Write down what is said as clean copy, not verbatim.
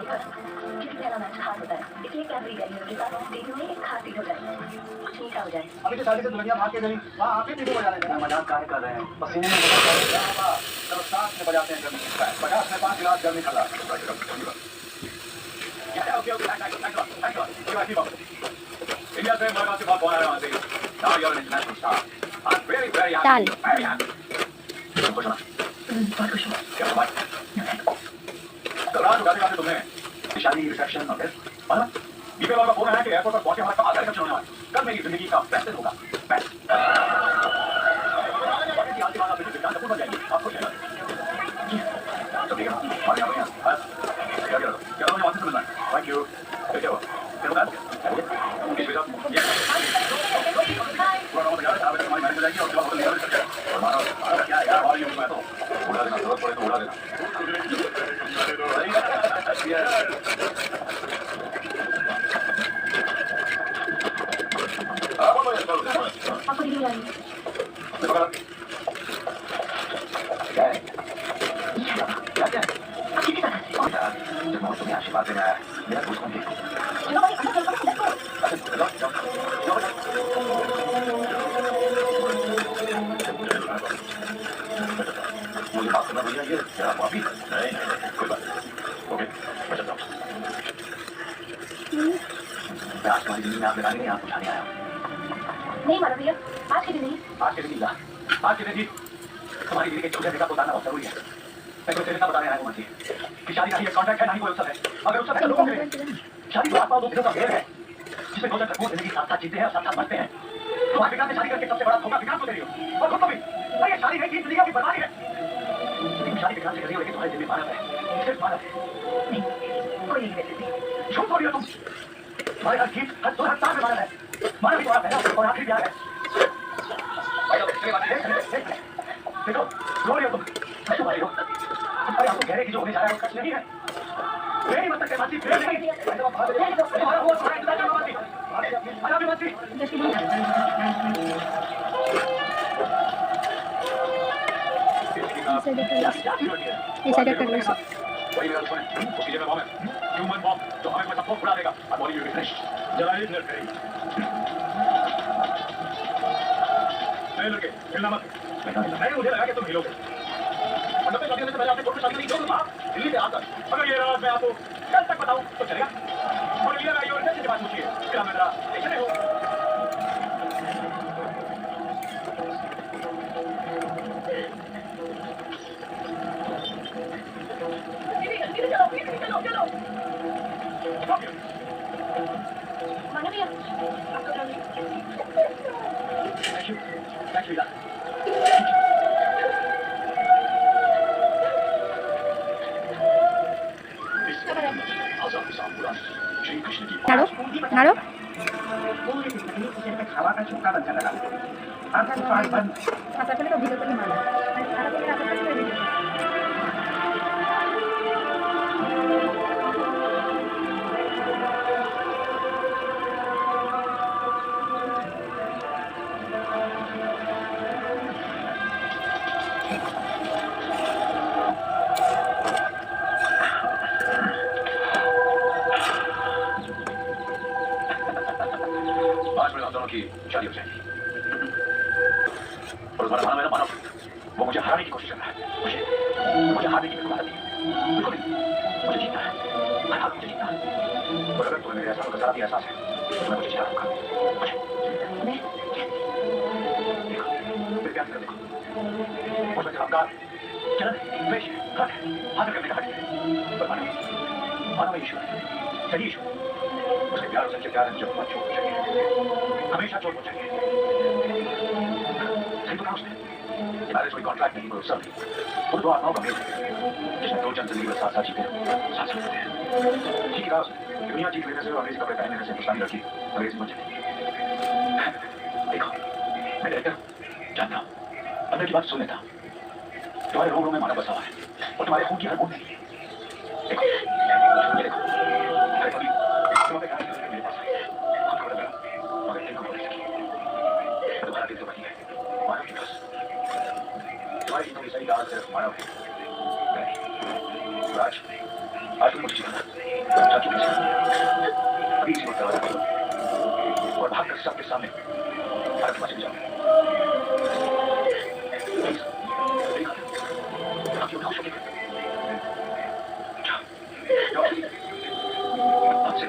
क्योंकि पहला मैच खास होता है, इसलिए कैमरे गैलियों के साथ देखने में एक खास चीज हो जाए, कुछ मीठा हो जाए। अभी तो शादी से दुनिया भाग के गई, वहाँ आप ही वीडियो बजा रहे हैं। मजाक काहे कर रहे हैं? पसीने में बजा रहे हैं। चलो 60 में बजाते हैं, 50 में 5 गिलास गर्मी खा रहा है। इंडिया से मरवा से बहुत आया वहाँ से। Now you're an international star. I'm very very happy. Very happy. खुश हो ना? बहुत खुश हूँ। क्या बात? कल रात उठाने वाले तुमने शादी रिसेप्शन और फिर मालूम बीपी वाला फोन आया कि एयरपोर्ट पर पहुंचे हमारा कमाल का रिसेप्शन होने वाला है। कल मेरी जिंदगी का बेस्ट दिन होगा। बेस्ट। बाकी की आंटी वाला बिल्कुल विज्ञान कपूर बन जाएगी। आप खुश हैं ना? तो ठीक है ना? आगे आओ यहाँ। बस। क्या मुझे वापस मिलना है? Thank you. क्या हुआ? क्या हुआ? किस वजह से? ये। पुराना बजा रहे हैं। आप हमारी मैरिज हो जाएगी और उसके बाद होटल निकाल सकते हैं। और मानो क्या है यार? और ये मैं तो उड़ा देना जरूरत पड़े तो उड़ा देना। आपको दिल्ली आनी है? क्या है? क्या है? आप किसके साथ हैं? जब मैं तुम्हें आशीर्वाद देने आया मेरा दोस्त कौन थे? चलो भाई, अंदर चलो, let's go। मुझे बात करना भैया, ये क्या माफी? नहीं कोई बात नहीं। ओके मैं चलता हूँ। मैं आज तुम्हारी जिंदगी में आपके गाने में आप उठाने आया हूँ। नहीं मानो भैया, आज के दिन नहीं। आज के दिन ही आज के दिन ही तुम्हारी जिंदगी के छोटे बेटा को उतारना बहुत जरूरी है। मैं तुम्हें इतना बताने आया हूँ मंत्री कि शादी नहीं एक कॉन्ट्रैक्ट है, ना ही कोई उत्सव है। अगर उत्सव है तो लोगों के लिए शादी बात दो दिनों का खेल है जिसमें दो जन वो जिंदगी साथ साथ जीते हैं और साथ साथ मरते हैं। तुम्हारे विकास से शादी करके सबसे बड़ा धोखा विकास को दे रही हो और खुद को भी। ये शादी नहीं, जिंदगी की बर्बादी है। शादी विकास से कर रही हो लेकिन तुम्हारी जिंदगी मानव है, सिर्फ मानव है। नहीं, कोई नहीं बेचती। झूठ बोल रही हो तुम। तुम्हारे हर गीत हर सुर हर ताल में मानव है। मानव ही तुम्हारा पहला और आखिरी प्यार है। देखो रो रही हो तुम, हंसू रही हो। तुम्हारे आंसू गहरे की जो होने जा रहा है वो सच नहीं है। मेरी मत तक मासी प्रेम नहीं। तुम्हारा हुआ तुम्हारा इंतजार करो मासी। आजा भी मासी। ऐसा कर लो सर। वही मेरा दुश्मन है, उसकी जगह बॉम्ब है, ह्यूमन बॉम्ब जो हमें कोई सबको उड़ा देगा। और बॉडी भी फिनिश। जरा एक मिनट करेंगे। नहीं लड़के, हिलना मत। नहीं मुझे लगा कि तुम हिलोगे। मतलब शादी होने से पहले आपने कोर्ट में शादी नहीं की तो आप दिल्ली से आकर अगर ये राज मैं आपको कल तक बताऊं तो चलेगा। और ये आई और के बात पूछिए क्या मैं जरा देखने हो। मानो भैया, थैंक यू नाड़ो नाड़ो हवा का झोंका बन जाता है। आंखें फाड़ बंद। खाता पहले तो भीतर पर मारा खाता पहले आप कर दीजिए। आज मेरे हम दोनों की शादी हो जाएगी और तुम्हारा मानव मेरा मानव वो मुझे हराने की कोशिश कर रहा है। मुझे हारने की बिल्कुल आदत नहीं है। बिल्कुल नहीं। मुझे जीतना है। हर हाल मुझे जीतना है। और अगर तुम्हें मेरे एहसासों का जरा भी एहसास है तो मैं मुझे जिताऊंगा। देखो मेरे प्यार से देखो उसमें अहंकार जलन द्वेष हक हासिल करने का हक है। पर मानव ईश्वर सही ईश्वर उसके प्यार और सच्चे प्यार में जब मत छोड़ना चाहिए, हमेशा छोड़ना चाहिए। सही तो कहा उसने। मैरिज कोई कॉन्ट्रैक्ट नहीं, कोई उत्सव नहीं। वो दो आत्माओं का मेल है जिसमें दो जन जिंदगी में साथ साथ जीते हैं, साथ साथ रहते हैं। ठीक है कहा उसने। दुनिया जीत लेने से और अंग्रेजी कपड़े पहनने से हिंदुस्तानी लड़की अंग्रेजी बन जाती। देखो मैं कहता हूँ जानता हूँ अंदर की बात सुन लेता हूँ। तुम्हारे रोग में मानव बसा हुआ है और तुम्हारे खून की हर बूंद नहीं है। देखो ये देखो अरे कभी तुम्हारे घर मेरे पास आई खुद को लगा मगर दिल को बोल सकी। तुम्हारा दिल तो वही है मानव के पास। तुम्हारी जिंदगी की सही राज सिर्फ मानव है। आज तुम मुझे जीतना जाके पीछे अभी इसी वक्त दरवाजा खोलो और भागकर सबके सामने भारत माँ चले जाओ। प्लीज आंखें उठाओ शक्ति जाओ आपसे